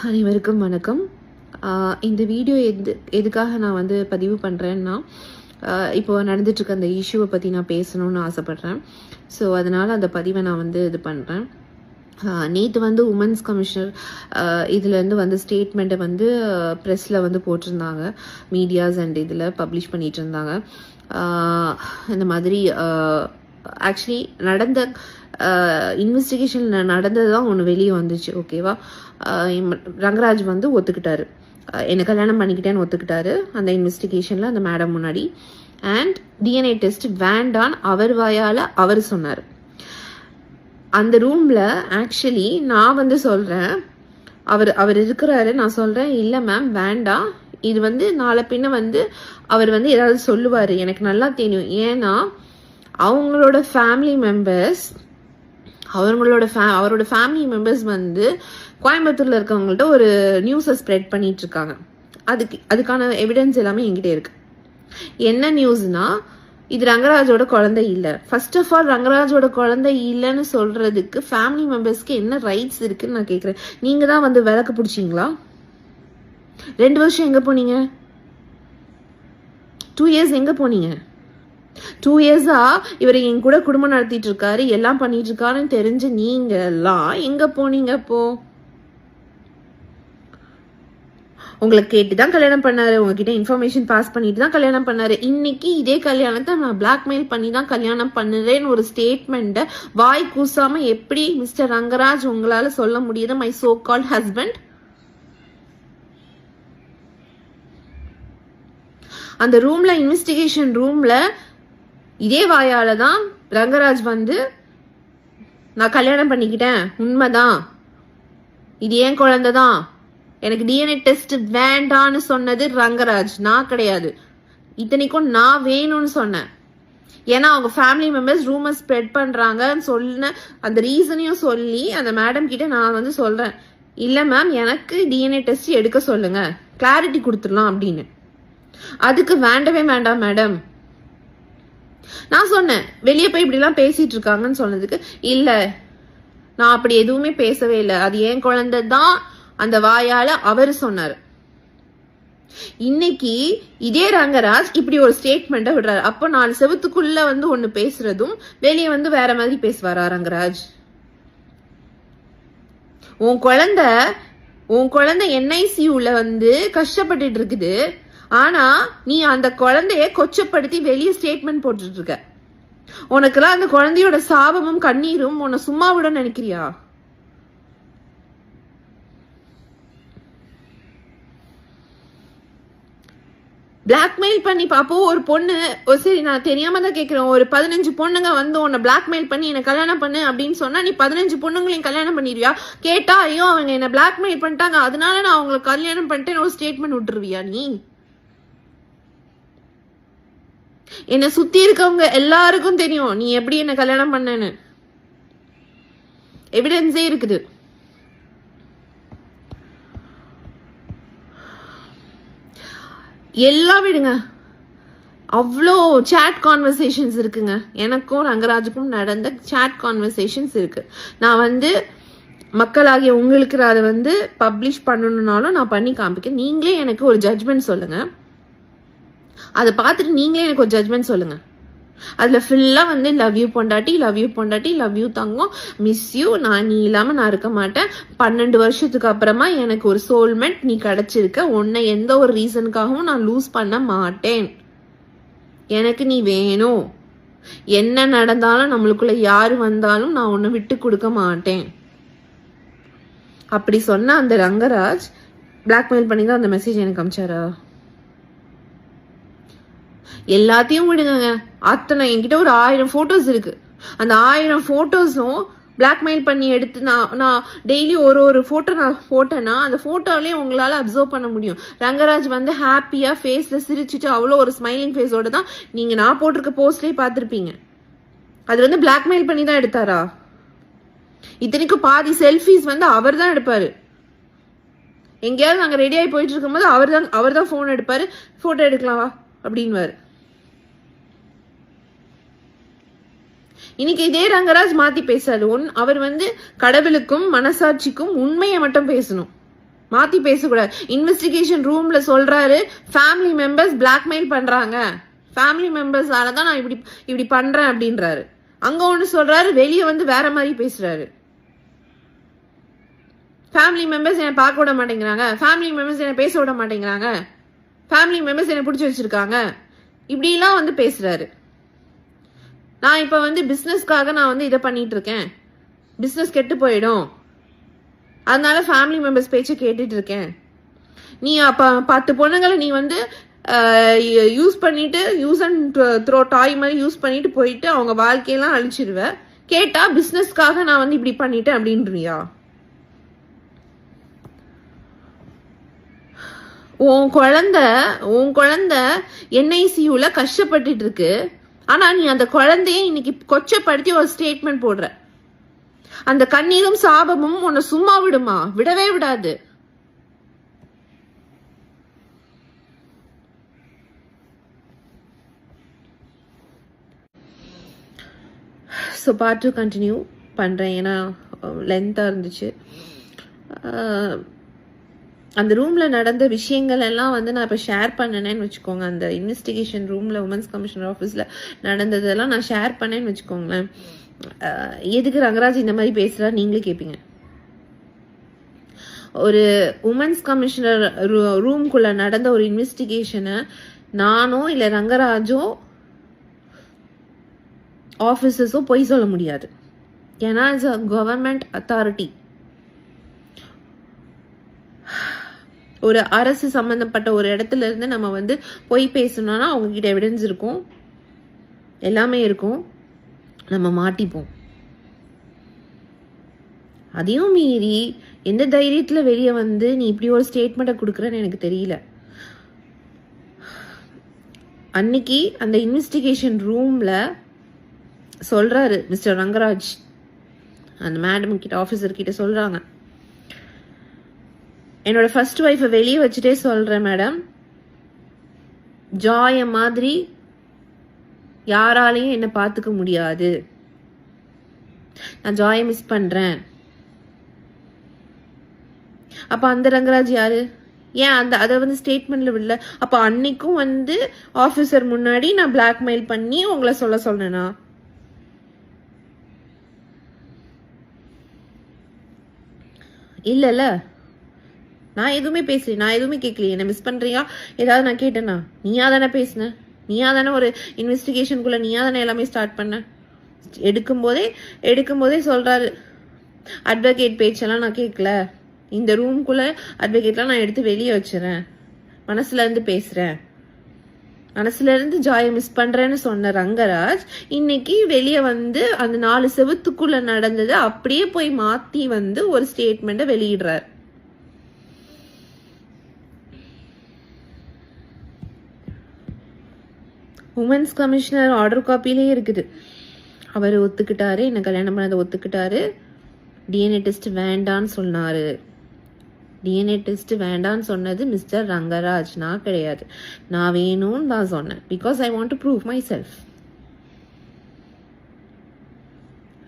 அனைவருக்கும் வணக்கம். இந்த வீடியோ எதுக்காக நான் வந்து பதிவு பண்ணுறேன்னா, இப்போ நடந்துட்டுருக்க அந்த இஷ்யூவை பற்றி நான் பேசணும்னு ஆசைப்பட்றேன். ஸோ அதனால் அந்த பதிவை நான் வந்து இது பண்ணுறேன். நேற்று வந்து உமன்ஸ் கமிஷனர் இதுலேருந்து வந்து ஸ்டேட்மெண்ட்டை வந்து ப்ரெஸ்ஸில் வந்து போட்டிருந்தாங்க. மீடியாஸ் அண்ட் இதில் பப்ளிஷ் பண்ணிகிட்டு இருந்தாங்க. இந்த மாதிரி ஆக்சுவலி நடந்த இன்வெஸ்டிகேஷன் நடந்தது தான் ஒன்று வெளியே வந்துச்சு. ஓகேவா? ரங்கராஜ் வந்து ஒத்துக்கிட்டாரு, என்னை கல்யாணம் பண்ணிக்கிட்டேன்னு ஒத்துக்கிட்டாரு அந்த இன்வெஸ்டிகேஷனில் அந்த மேடம் முன்னாடி. அண்ட் டிஎன்ஏ டெஸ்ட் வேண்டான்னு அவர் வாயால் அவர் சொன்னார். அந்த ரூமில் ஆக்சுவலி நான் வந்து சொல்கிறேன், அவர் இருக்கிறாரு, நான் சொல்கிறேன் இல்லை மேம் வேண்டாம், இது வந்து நாளை பின்ன வந்து அவர் வந்து ஏதாவது சொல்லுவார், எனக்கு நல்லா தெரியும். ஏன்னா அவங்களோட ஃபேமிலி மெம்பர்ஸ் அவரோட ஃபேமிலி மெம்பர்ஸ் வந்து கோயம்புத்தூர்ல இருக்கவங்கள்ட்ட ஒரு நியூஸை ஸ்ப்ரெட் பண்ணிட்டு இருக்காங்க. அதுக்கான எவிடன்ஸ் எல்லாமே என்கிட்ட இருக்கு. என்ன நியூஸ்னா, இது ரங்கராஜோட குழந்தை இல்லை. ஃபர்ஸ்ட் ஆஃப் ஆல் ரங்கராஜோட குழந்தை இல்லைன்னு சொல்றதுக்கு ஃபேமிலி மெம்பர்ஸ்க்கு என்ன ரைட்ஸ் இருக்குன்னு நான் கேட்குறேன். நீங்க தான் வந்து விளக்கு பிடிச்சிங்களா? 2 வருஷம் எங்க போனீங்க? 2 இயர்ஸ் எங்க போனீங்க? 2 இயர்ஸா இவர் என் கூட குடும்பம் நடத்திட்டு இருக்காரு, எல்லாம் பண்ணிட்டு இருக்காருன்னு தெரிஞ்சு நீங்க எல்லாம் எங்க போனீங்க? அப்போ உங்களை கேட்டுதான் கல்யாணம் பண்ணாரு, உங்ககிட்ட இன்ஃபர்மேஷன் பாஸ் பண்ணிட்டு தான் கல்யாணம் பண்ணாரு. இன்னைக்கு இதே கல்யாணத்தை நான் பிளாக்மெயில் பண்ணி தான் கல்யாணம் பண்ணுறேன்னு ஒரு ஸ்டேட்மெண்ட்டை வாய் கூசாம எப்படி மிஸ்டர் ரங்கராஜ் உங்களால சொல்ல முடியுது? My so called husband. அந்த ரூம்ல, இன்வெஸ்டிகேஷன் ரூம்ல இதே வாயால தான் ரங்கராஜ் வந்து நான் கல்யாணம் பண்ணிக்கிட்டேன், உண்மைதான், இது ஏன் குழந்தை தான், எனக்கு டிஎன்ஏ டெஸ்ட் வேண்டான்னு சொன்னது ரங்கராஜ், நான் கிடையாது. இத்தனைக்கும் நான் வேணும்னு சொன்னேன். ஏன்னா அவங்க ஃபேமிலி மெம்பர்ஸ் ரூமர் ஸ்ப்ரெட் பண்றாங்கன்னு சொன்ன அந்த ரீசனையும் சொல்லி அந்த மேடம் கிட்ட நான் வந்து சொல்றேன், இல்லை மேம் எனக்கு டிஎன்ஏ டெஸ்ட் எடுக்க சொல்லுங்க, கிளாரிட்டி கொடுத்துடலாம் அப்படின்னு. அதுக்கு வேண்டவே வேண்டாம் மேடம். நான் சொன்னேன், வெளியே போய் இப்படிலாம் பேசிட்டு இருக்காங்கன்னு சொன்னதுக்கு இல்லை நான் அப்படி எதுவுமே பேசவே இல்லை, அது ஏன் குழந்தை தான் அந்த வாயால அவர் சொன்னார். இன்னைக்கு இதே ரங்கராஜ் இப்படி ஒரு ஸ்டேட்மெண்ட்டை விடுறாரு. அப்போ 4 செவத்துக்குள்ள வந்து ஒண்ணு பேசுறதும் வெளியே வந்து வேற மாதிரி பேசுவாரா ரங்கராஜ்? உன் குழந்தை என்ஐசியூல வந்து கஷ்டப்பட்டுட்டு இருக்குது, ஆனா நீ அந்த குழந்தைய கொச்சப்படுத்தி வெளியே ஸ்டேட்மெண்ட் போட்டுட்டு இருக்க. உனக்குலாம் அந்த குழந்தையோட சாபமும் கண்ணீரும் உன்னை சும்மா விட நினைக்கிறியா? பிளாக்மெயில் பண்ணி பாப்போ ஒரு பொண்ணு, சரி நான் தெரியாம தான் கேட்கிறேன், ஒரு 15 பொண்ணுங்க வந்து உன்னை பிளாக்மெயில் பண்ணி என்ன கல்யாணம் பண்ணு அப்படின்னு சொன்னா நீ 15 பொண்ணுங்களையும் கல்யாணம் பண்ணிடுவியா? கேட்டா ஐயோ அவங்க என்ன பிளாக்மெயில் பண்ணிட்டாங்க அதனால நான் அவங்களை கல்யாணம் பண்ணிட்டேன்னு ஒரு ஸ்டேட்மெண்ட் விட்டுருவியா நீ? என்னை சுத்தி இருக்கவங்க எல்லாருக்கும் தெரியும் நீ எப்படி என்ன கல்யாணம் பண்ணன்னு. எவிடன்ஸே இருக்குது. எல்லாம் விடுங்க, அவ்வளோ சாட் கான்வர்சேஷன்ஸ் இருக்குங்க. எனக்கும் ரங்கராஜுக்கும் நடந்த சாட் கான்வர்சேஷன்ஸ் இருக்கு. நான் வந்து மக்களாகிய உங்களுக்கு அதை வந்து பப்ளிஷ் பண்ணணும்னாலும் நான் பண்ணி காமிக்க. நீங்களே எனக்கு ஒரு ஜட்ஜ்மெண்ட் சொல்லுங்க, அதை பார்த்துட்டு நீங்களே எனக்கு ஒரு ஜட்ஜ்மெண்ட் சொல்லுங்க. அதுல ஃபுல்லா வந்து லவ் யூ பொண்டாட்டி, லவ் யூ பொண்டாட்டி, love you Thangam, miss you, நான் நீ இல்லாம நான் இருக்க மாட்டேன், 12 வருஷத்துக்கு அப்புறமா எனக்கு ஒரு சோல்மெட் நீ கிடைச்சிருக்க, உன்னை எந்த ஒரு ரீசனுக்காகவும் நான் லூஸ் பண்ண மாட்டேன், எனக்கு நீ வேணும், என்ன நடந்தாலும் நம்மளுக்குள்ள யாரு வந்தாலும் நான் உன்னை விட்டு கொடுக்க மாட்டேன். அப்படி சொன்ன அந்த ரங்கராஜ் பிளாக்மெயில் பண்ணி தான் அந்த மெசேஜ் எனக்கு அமிச்சாரா? எல்லாத்தையும் விடுங்க, அத்தனை என்கிட்ட ஒரு 1000 போட்டோஸ் இருக்கு. அந்த 1000 போட்டோஸும் பிளாக்மெயில் பண்ணி எடுத்து நான் டெய்லி ஒரு போட்டோ நான் போட்டேன்னா அந்த போட்டோலயே உங்களால அப்சர்வ் பண்ண முடியும். ரங்கராஜ் வந்து ஹாப்பியா ஃபேஸ்ல சிரிச்சுட்டு அவ்வளோ ஒரு ஸ்மைலிங் ஃபேஸோட தான் நீங்க நான் போட்டிருக்க போஸ்ட்லயே பார்த்துருப்பீங்க. அது வந்து பிளாக்மெயில் பண்ணி தான் எடுத்தாரா? இத்தனைக்கும் பாதி செல்ஃபிஸ் வந்து அவர் தான் எடுப்பாரு. எங்கேயாவது நாங்க ரெடி ஆகி போயிட்டு இருக்கும்போது அவர் தான் போன் எடுப்பாரு, போட்டோ எடுக்கலாமா அப்படின்வாரு. இன்னைக்கு இதே ரங்கராஜ் மாத்தி பேசாது. அவர் வந்து கடவுளுக்கும் மனசாட்சிக்கும் உண்மையை மட்டும் பேசணும். மாத்தி பேசக்கூடாது. இன்வெஸ்டிகேஷன் ரூம்ல சொல்றாரு ஃபேமிலி மெம்பர்ஸ் பிளாக்மெயில் பண்றாங்க, ஃபேமிலி மெம்பர்ஸால தான் நான் இப்படி பண்றேன் அப்படின்றாரு. அங்க ஒண்ணு சொல்றாரு, வெளியே வந்து வேற மாதிரி பேசுறாரு. ஃபேமிலி மெம்பர்ஸ் என்னை பார்க்க விட மாட்டேங்கிறாங்க, ஃபேமிலி மெம்பர்ஸ் என்னை பேச விட மாட்டேங்கிறாங்க, ஃபேமிலி மெம்பர்ஸ் என்னை பிடிச்சி வச்சிருக்காங்க, இப்படிலாம் வந்து பேசுறாரு. நான் இப்ப வந்து பிசினஸ்க்காக நான் வந்து இதை பண்ணிட்டு இருக்கேன், பிசினஸ் கெட்டு போயிடும், அதனால ஃபேமிலி மெம்பர்ஸ் பேச்சை கேட்டுட்டு இருக்கேன். நீ அப்ப 10 பொண்ணுங்களை நீ வந்து யூஸ் பண்ணிட்டு யூஸ் அண்ட் த்ரோ டாய் மாதிரி யூஸ் பண்ணிட்டு போயிட்டு அவங்க வாழ்க்கையெல்லாம் அழிச்சிருவ. கேட்டா பிசினஸ்க்காக நான் வந்து இப்படி பண்ணிட்டேன் அப்படின்றியா? உன் குழந்தை NICUல கஷ்டப்பட்டுட்டு இருக்கு. ஆனா நீ அந்த குழந்தைய இன்னைக்கு கொச்சப்படுத்தி ஒரு ஸ்டேட்மெண்ட் போடுற. அந்த கண்ணீரும் சாபமும் உன்னை சும்மா விடுமா? விடவே விடாது. ஸோ பார்ட் 2 கண்டினியூ பண்ணுறேன், ஏன்னா லென்த்தாக இருந்துச்சு. அந்த ரூமில் நடந்த விஷயங்கள் எல்லாம் வந்து நான் இப்போ ஷேர் பண்ணனேன்னு வச்சுக்கோங்க. அந்த இன்வெஸ்டிகேஷன் ரூமில் உமன்ஸ் கமிஷனர் ஆஃபீஸில் நடந்ததெல்லாம் நான் ஷேர் பண்ணேன்னு வச்சுக்கோங்களேன். எதுக்கு ரங்கராஜ் இந்த மாதிரி பேசுகிறார் நீங்களே கேட்பீங்க. ஒரு உமன்ஸ் கமிஷனர் ரூம்குள்ள நடந்த ஒரு இன்வெஸ்டிகேஷனை நானோ இல்லை ரங்கராஜோ ஆஃபீஸர்ஸோ பொய் சொல்ல முடியாது. ஏன்னா இட்ஸ் அ கவர்மெண்ட் அத்தாரிட்டி. ஒரு அரசு சம்பந்தப்பட்ட ஒரு இடத்துல இருந்து நம்ம வந்து பொய் பேசணும்னா அவங்க கிட்ட எவிடன்ஸ் இருக்கும், எல்லாமே இருக்கும், நம்ம மாட்டிப்போம். அதையும் மீறி எந்த தைரியத்துல வெளியே வந்து நீ இப்படி ஒரு ஸ்டேட்மெண்ட்டை கொடுக்குறன்னு எனக்கு தெரியல. அன்னைக்கு அந்த இன்வெஸ்டிகேஷன் ரூம்ல சொல்றாரு மிஸ்டர் ரங்கராஜ், அந்த மேடம் கிட்ட ஆஃபீஸர் கிட்ட சொல்றாங்க, என்னோட ஃபர்ஸ்ட் ஒய்ஃபை வெளியே வச்சுட்டே சொல்றேன் மேடம், ஜாய மாதிரி யாராலையும் என்ன பார்த்துக்க முடியாது, நான் ஜாயை மிஸ் பண்றேன். அப்ப அந்த ரங்கராஜ் யாரு? ஏன் அதை வந்து ஸ்டேட்மெண்ட்ல விடல? அப்ப அன்னைக்கும் வந்து ஆபீசர் முன்னாடி நான் பிளாக்மெயில் பண்ணி உங்களை சொல்ல சொன்னேனா? இல்ல நான் எதுவுமே பேசல, நான் எதுவுமே கேட்கலையே. என்ன மிஸ் பண்றியா ஏதாவது நான் கேட்டேனா? நீயா தானே பேசின, நீயா தானே ஒரு இன்வெஸ்டிகேஷனுக்குள்ள நீயா தானே எல்லாமே ஸ்டார்ட் பண்ண. எடுக்கும்போதே சொல்றாரு, அட்வொகேட் பேச்செல்லாம் நான் கேட்கல, இந்த ரூம்குள்ள அட்வொகேட்லாம் நான் எடுத்து வெளியே வச்சுறேன், மனசுல இருந்து பேசுறேன், மனசுல இருந்து ஜாயை மிஸ் பண்றேன்னு சொன்ன ரங்கராஜ் இன்னைக்கு வெளியே வந்து அந்த 4 செவத்துக்குள்ள நடந்தது அப்படியே போய் மாத்தி வந்து ஒரு ஸ்டேட்மெண்ட்டை வெளியிடுறார். உமன்ஸ் கமிஷனர் ஆர்டர் காப்பிலே இருக்குது. அவர் ஒத்துக்கிட்டாரு, என்ன கல்யாணம் பண்ணதை ஒத்துக்கிட்டாரு. DNA டெஸ்ட் வேண்டான்னு சொன்னாரு. DNA டெஸ்ட் வேண்டான்னு சொன்னது மிஸ்டர் ரங்கராஜ், நான் கிடையாது. நான் வேணும்னு தான் சொன்னேன், because I want to prove my self.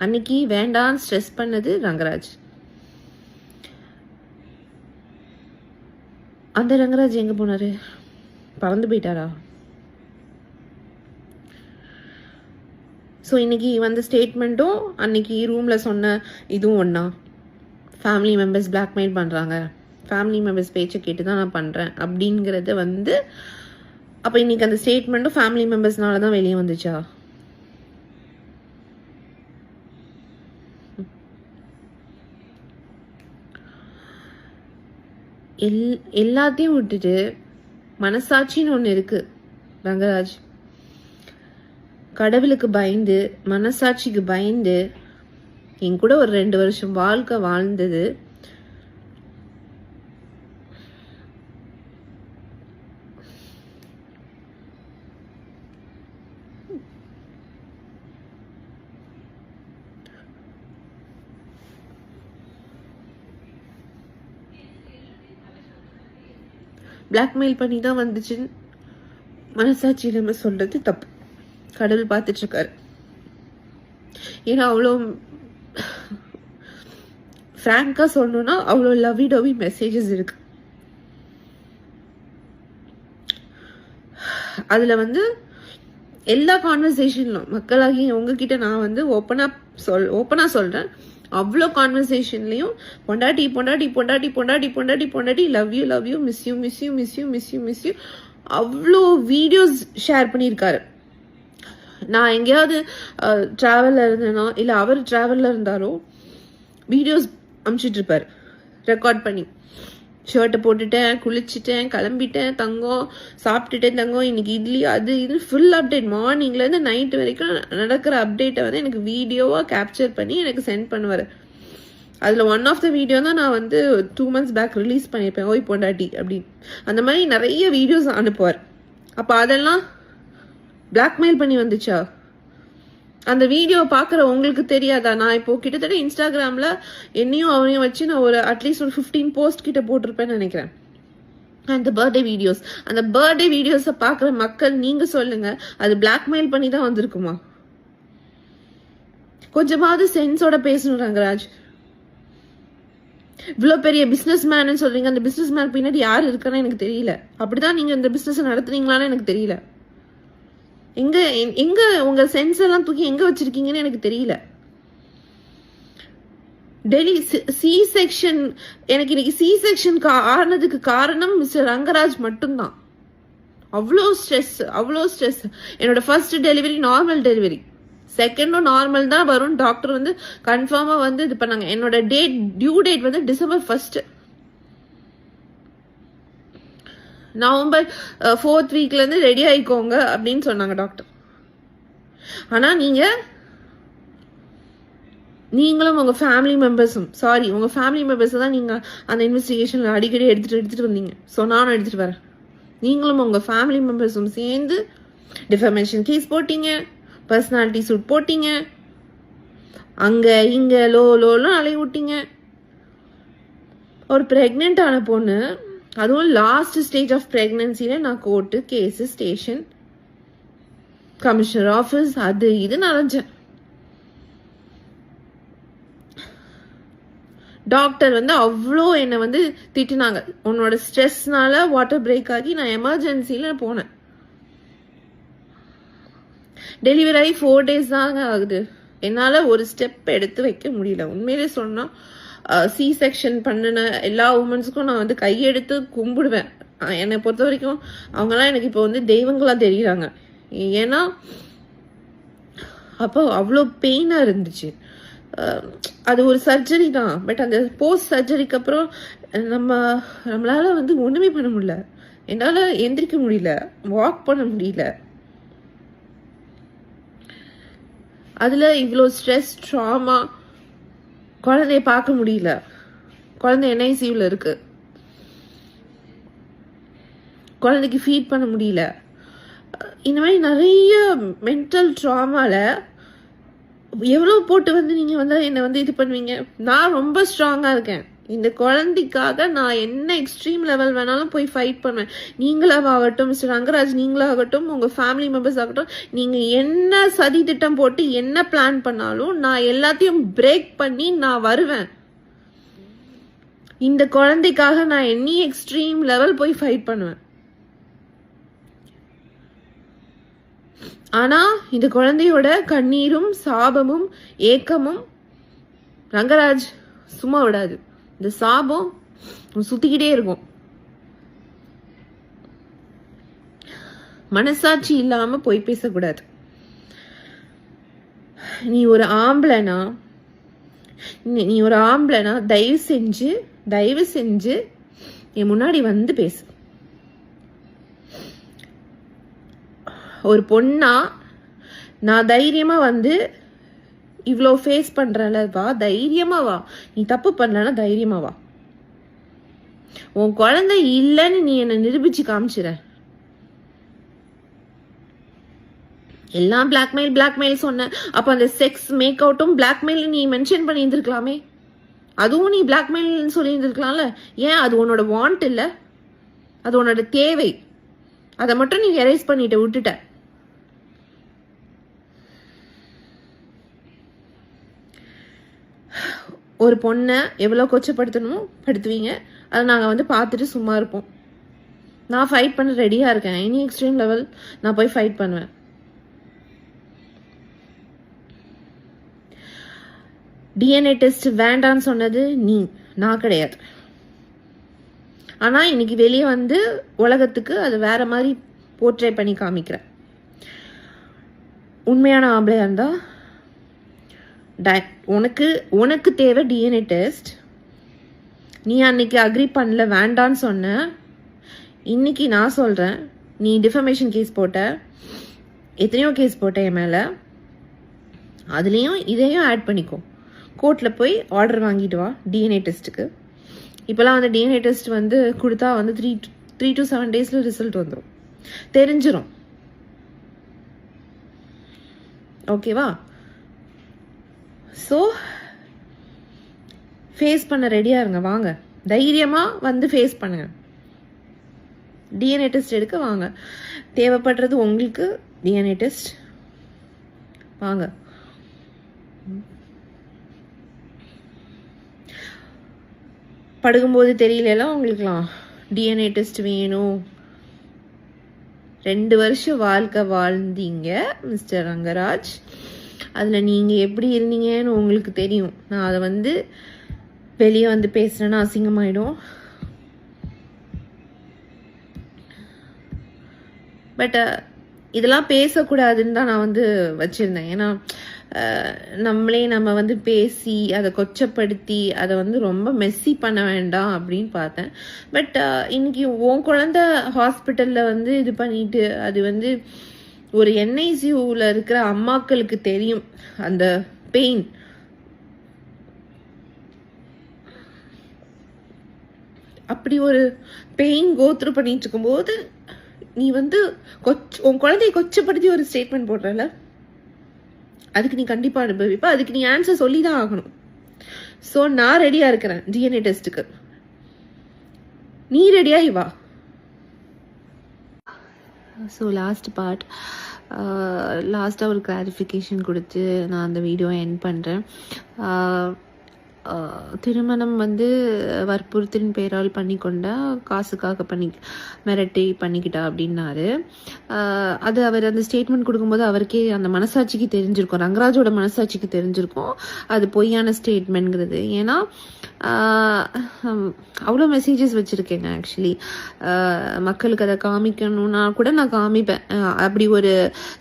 அன்னைக்கு வேண்டான்னு ஸ்ட்ரெஸ் பண்ணது ரங்கராஜ். அந்த ரங்கராஜ் எங்க போனாரு? பறந்து போயிட்டாரா? ஸோ இன்னைக்கு வந்த ஸ்டேட்மெண்ட்டும் அன்னைக்கு ரூம்ல சொன்ன இதுவும் ஒன்னா? ஃபேமிலி மெம்பர்ஸ் பிளாக்மெயில் பண்றாங்க, ஃபேமிலி மெம்பர்ஸ் பேச்சை கேட்டு தான் நான் பண்றேன் அப்படிங்கறது வந்து, அப்ப இன்னைக்கு அந்த ஸ்டேட்மெண்ட்டும் ஃபேமிலி மெம்பர்ஸ்னால தான் வெளியே வந்துச்சா? எல்லாத்தையும் விட்டுட்டு மனசாட்சின்னு ஒன்று இருக்கு ரங்கராஜ். கடவுளுக்கு பயந்து மனசாட்சிக்கு பயந்து என் கூட ஒரு 2 வருஷம் வாழ்க்கை வாழ்ந்தது பிளாக்மெயில் பண்ணி தான் வந்துச்சுன்னு மனசாட்சி இல்லாம சொல்றது தப்பு. கடவுள் பார்த்துட்டு இருக்காரு. ஏன்னா அவ்வளோ ஃப்ராங்காக சொல்லணும்னா அவ்வளோ லவ்வி டவ்வி மெசேஜஸ் இருக்கு. அதில் வந்து எல்லா கான்வர்சேஷன்லும் மக்களாகி உங்ககிட்ட நான் வந்து ஓப்பனாக சொல்கிறேன், அவ்வளோ கான்வர்சேஷன்லையும் பொண்டாட்டி பொண்டாட்டி பொண்டாட்டி பொண்டாட்டி பொண்டாட்டி பொண்டாட்டி love you miss you miss you miss you miss you miss you அவ்வளோ வீடியோஸ் ஷேர் பண்ணியிருக்காரு. நான் எங்கேயாவது ட்ராவலில் இருந்தேனோ இல்லை அவர் ட்ராவலில் இருந்தாரோ வீடியோஸ் அனுப்பிச்சிட்ருப்பார் ரெக்கார்ட் பண்ணி. ஷர்ட்டை போட்டுட்டேன், குளிச்சுட்டேன், கிளம்பிட்டேன், தங்கம் சாப்பிட்டுட்டேன், தங்கம் இன்னைக்கு இட்லி அது இது ஃபுல் அப்டேட் மார்னிங்லேருந்து நைட்டு வரைக்கும் நடக்கிற அப்டேட்டை வந்து எனக்கு வீடியோவாக கேப்சர் பண்ணி எனக்கு சென்ட் பண்ணுவார். அதில் ஒன் ஆஃப் த வீடியோ தான் நான் வந்து 2 months பேக் ரிலீஸ் பண்ணியிருப்பேன், ஓய் பொண்டாட்டி அப்படின்னு. அந்த மாதிரி நிறைய வீடியோஸ் அனுப்புவார். அப்போ அதெல்லாம் பிளாக்மெயில் பண்ணி வந்துச்சா? அந்த வீடியோ பார்க்குற உங்களுக்கு தெரியாதா? நான் இப்போ கிட்டத்தட்ட இன்ஸ்டாகிராமில் என்னையும் அவனையும் வச்சு நான் ஒரு அட்லீஸ்ட் ஒரு 15 போஸ்ட் கிட்ட போட்டிருப்பேன்னு நினைக்கிறேன். அந்த பர்த்டே வீடியோஸை பார்க்குற மக்கள் நீங்கள் சொல்லுங்க, அது பிளாக்மெயில் பண்ணி தான் வந்திருக்குமா? கொஞ்சமாவது சென்ஸோட பேசணும் ரங்கராஜ். இவ்வளோ பெரிய பிஸ்னஸ் மேன்னு சொல்றீங்க, அந்த பிஸ்னஸ் மேன் பின்னாடி யார் இருக்கான்னு எனக்கு தெரியல. அப்படிதான் நீங்க இந்த பிஸ்னஸ் நடத்துறீங்களான்னு எனக்கு தெரியல. எங்க உங்க சென்ஸ் எல்லாம் தூக்கி எங்க வச்சிருக்கீங்கன்னு எனக்கு தெரியல. டெல்லி சி செக்ஷன், எனக்கு இன்னைக்கு சி செக்ஷன் ஆனதுக்கு காரணம் மிஸ்டர் ரங்கராஜ் மட்டும்தான். அவ்வளோ ஸ்ட்ரெஸ். என்னோட ஃபர்ஸ்ட் டெலிவரி நார்மல் டெலிவரி, செகண்டும் நார்மல் தான் வரும். டாக்டர் வந்து கன்ஃபார்மா வந்து இது பண்ணாங்க. என்னோட டியூ டேட் வந்து December 1st. November 4th வீக்ல இருந்து ரெடி ஆயிக்கோங்க அப்படின்னு சொன்னாங்க டாக்டர். ஆனா நீங்களும் உங்க ஃபேமிலி மெம்பர்ஸும் தான் நீங்க அந்த இன்வெஸ்டிகேஷன்ல அடிக்கடி எடுத்துட்டு வந்தீங்க. ஸோ நானும் எடுத்துட்டு வரேன். நீங்களும் உங்க ஃபேமிலி மெம்பர்ஸும் சேர்ந்து டிஃபமேஷன் கேஸ் போட்டீங்க, பர்சனாலிட்டி சூட் போட்டீங்க, அங்க இங்க லோன்னு அலைய விட்டீங்க. ஒரு பிரெக்னென்ட் ஆன பொண்ணு, அதுவும் லாஸ்ட் ஸ்டேஜ் ஆஃப் பிரெக்னன்சில நான் court case station commissioner office அது இது அலைஞ்சேன். டாக்டர் வந்து அவ்வளோ என்னை வந்து திட்டினாங்க. உன்னோட ஸ்ட்ரெஸ்னால வாட்டர் பிரேக் ஆகி நான் எமர்ஜென்சில போனேன். டெலிவரி ஆகி 4 days தாங்க ஆகுது. என்னால் ஒரு ஸ்டெப் எடுத்து வைக்க முடியல. உண்மையிலே சொன்னால் சி செக்ஷன் பண்ணின எல்லா உமன்ஸுக்கும் நான் வந்து கையெடுத்து கும்பிடுவேன். என்னை பொறுத்த வரைக்கும் அவங்கெல்லாம் எனக்கு இப்போ வந்து தெய்வங்களாக தெரியுறாங்க. ஏன்னா அப்போ அவ்வளோ பெயினாக இருந்துச்சு. அது ஒரு சர்ஜரி தான். பட் அந்த போஸ்ட் சர்ஜரிக்கு அப்புறம் நம்மளால வந்து ஒன்றுமே பண்ண முடியல. என்னால் எந்திரிக்க முடியல, வாக் பண்ண முடியல. அதில் இவ்வளோ ஸ்ட்ரெஸ், ட்ராமா, குழந்தைய பார்க்க முடியல, குழந்தை NICUல இருக்கு, குழந்தைக்கு ஃபீட் பண்ண முடியல. இந்த மாதிரி நிறைய மென்டல் ட்ராமால எவ்வளோ போட்டு வந்து நீங்கள் வந்து என்னை வந்து இது பண்ணுவீங்க. நான் ரொம்ப ஸ்ட்ராங்காக இருக்கேன். இந்த குழந்தைக்காக நான் என்ன எக்ஸ்ட்ரீம் லெவல் வேணாலும் போய் ஃபைட் பண்ணுவேன். நீங்களாகட்டும், மிஸ்டர் ரங்கராஜ் நீங்களாகட்டும், உங்கள் ஃபேமிலி மெம்பர்ஸ் ஆகட்டும், நீங்கள் என்ன சதி திட்டம் போட்டு என்ன பிளான் பண்ணாலும் நான் எல்லாத்தையும் பிரேக் பண்ணி நான் வருவேன். இந்த குழந்தைக்காக நான் எனி எக்ஸ்ட்ரீம் லெவல் போய் ஃபைட் பண்ணுவேன். ஆனா இந்த குழந்தையோட கண்ணீரும் சாபமும் ஏக்கமும் ரங்கராஜ் சும்மா விடாது. இந்த சாபம் சுத்திக்கிட்டே இருக்கும். மனசாட்சி இல்லாம போய் பேசக்கூடாது. நீ ஒரு ஆம்பளைனா தயவு செஞ்சு என் முன்னாடி வந்து பேசு. ஒரு பொண்ணா நான் தைரியமா வந்து இவ்வளோ ஃபேஸ் பண்றல, வா தைரியமா வா. நீ தப்பு பண்ணலன்னா தைரியமா வா. உன் குழந்தை இல்லைன்னு நீ என்னை நிரூபிச்சு காமிச்சிட. எல்லாம் பிளாக்மெயில் சொன்ன. அப்ப அந்த செக்ஸ் மேக் அவுட்டும் பிளாக்மெயில் நீ மென்ஷன் பண்ணி இருந்திருக்கலாமே. அதுவும் நீ பிளாக்மெயில் சொல்லி இருந்திருக்கலாம்ல. ஏன்? அது உன்னோட வாண்ட் இல்ல, அது உன்னோட தேவை. அதை மட்டும் நீ எரேஸ் பண்ணிட்டு விட்டுட்ட. ஒரு பொண்ணை எவ்வளோ கொச்சப்படுத்தணுமோ படுத்துவீங்க. அதை நாங்கள் வந்து பார்த்துட்டு சும்மா இருப்போம். நான் ஃபைட் பண்ண ரெடியாக இருக்கேன். எனி எக்ஸ்ட்ரீம் லெவல் நான் போய் ஃபைட் பண்ணுவேன். டிஎன்ஏ டெஸ்ட் வேண்டான்னு சொன்னது நான் கிடையாது. ஆனால் இன்னைக்கு வெளியே வந்து உலகத்துக்கு அது வேற மாதிரி போர்ட்ரே பண்ணி காமிக்கிறேன். உண்மையான ஆம்பளையா இருந்தா உனக்கு தேவை டிஎன்ஏ டெஸ்ட். நீ அன்னைக்கு அக்ரி பண்ணல, வேண்டான்னு சொன்ன. இன்னைக்கு நான் சொல்றேன், நீ டிஃபமேஷன் கேஸ் போட்ட, எத்தனையோ கேஸ் போட்ட என் மேல, அதுலேயும் இதையும் ஆட் பண்ணிக்கோ. கோர்ட்டில் போய் ஆர்டர் வாங்கிட்டு வா டிஎன்ஏ டெஸ்ட்டுக்கு. இப்போலாம் வந்து டிஎன்ஏ டெஸ்ட் வந்து கொடுத்தா வந்து 3 to 7 days ரிசல்ட் வந்துடும், தெரிஞ்சிடும். ஓகேவா? ஸோ ஃபேஸ் பண்ண ரெடியாக இருங்க. வாங்க, தைரியமாக வந்து ஃபேஸ் பண்ணுங்க. டிஎன்ஏ டெஸ்ட் எடுக்க வாங்க. தேவைப்படுறது உங்களுக்கு டிஎன்ஏ டெஸ்ட். வாங்க. படுக்கும்போது தெரியலாம் உங்களுக்குலாம் டிஎன்ஏ டெஸ்ட் வேணும். 2 வருஷம் வாழ்க்கை வாழ்ந்தீங்க மிஸ்டர் ரங்கராஜ். அதில் நீங்கள் எப்படி இருந்தீங்கன்னு உங்களுக்கு தெரியும். நான் அதை வந்து வெளியே வந்து பேசுகிறேன்னா அசிங்கமாயிடும். பட் இதெல்லாம் பேசக்கூடாதுன்னு தான் நான் வந்து வச்சுருந்தேன். ஏன்னா நம்ம வந்து பேசி அதை கொச்சப்படுத்தி அதை வந்து ரொம்ப மெஸ்ஸி பண்ண வேண்டாம் அப்படின்னு பார்த்தேன். பட் இன்னைக்கு உன் குழந்தை ஹாஸ்பிட்டலில் வந்து இது பண்ணிட்டு, அது வந்து ஒரு என்ஐசியூவில் இருக்கிற அம்மாக்களுக்கு தெரியும் அந்த பெயின். அப்படி ஒரு பெயின் கோத்ரூ பண்ணிட்டு இருக்கும்போது நீ வந்து உன் குழந்தைய கொச்சப்படுத்தி ஒரு ஸ்டேட்மெண்ட் போடுறல, அதுக்கு நீ கண்டிப்பா அனுபவிப்ப. அதுக்கு நீ ஆன்சர் சொல்லி தான் ஆகணும். ஸோ நான் ரெடியா இருக்கிறேன் டிஎன்ஏ டெஸ்ட்டுக்கு. நீ ரெடியாகி வா. ஸோ லாஸ்ட்டாக ஒரு கிளாரிஃபிகேஷன் கொடுத்து நான் அந்த வீடியோவை எண்ட் பண்ணுறேன். திருமணம் வந்து வற்புறுத்தின் பெயரால் பண்ணிக்கொண்டா, காசுக்காக மிரட்டி பண்ணிக்கிட்டா அப்படின்னாரு. அது அவர் அந்த ஸ்டேட்மெண்ட் கொடுக்கும்போது அவருக்கே அந்த மனசாட்சிக்கு தெரிஞ்சிருக்கும், ரங்கராஜோட மனசாட்சிக்கு தெரிஞ்சிருக்கும் அது பொய்யான ஸ்டேட்மெண்ட்ங்கிறது. ஏன்னா அவ்வளோ மெசேஜஸ் வச்சுருக்கேங்க. ஆக்சுவலி மக்களுக்கு அதை காமிக்கணும்னா கூட நான் காமிப்பேன். அப்படி ஒரு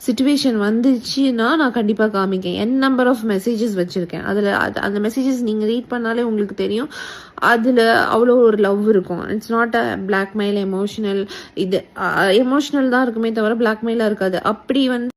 சுச்சுவேஷன் வந்துச்சுன்னா நான் கண்டிப்பாக காமிக்கேன். நம்பர் ஆஃப் மெசேஜஸ் வச்சுருக்கேன். அதில் அந்த மெசேஜஸ் நீங்கள் ரீட் பண்ணாலே உங்களுக்கு தெரியும், அதில் அவ்வளோ ஒரு லவ் இருக்கும். It's not a blackmail, emotional. இது எமோஷனல் தான் இருக்குமே தவிர பிளாக்மெயிலாக இருக்காது. அப்படி வந்து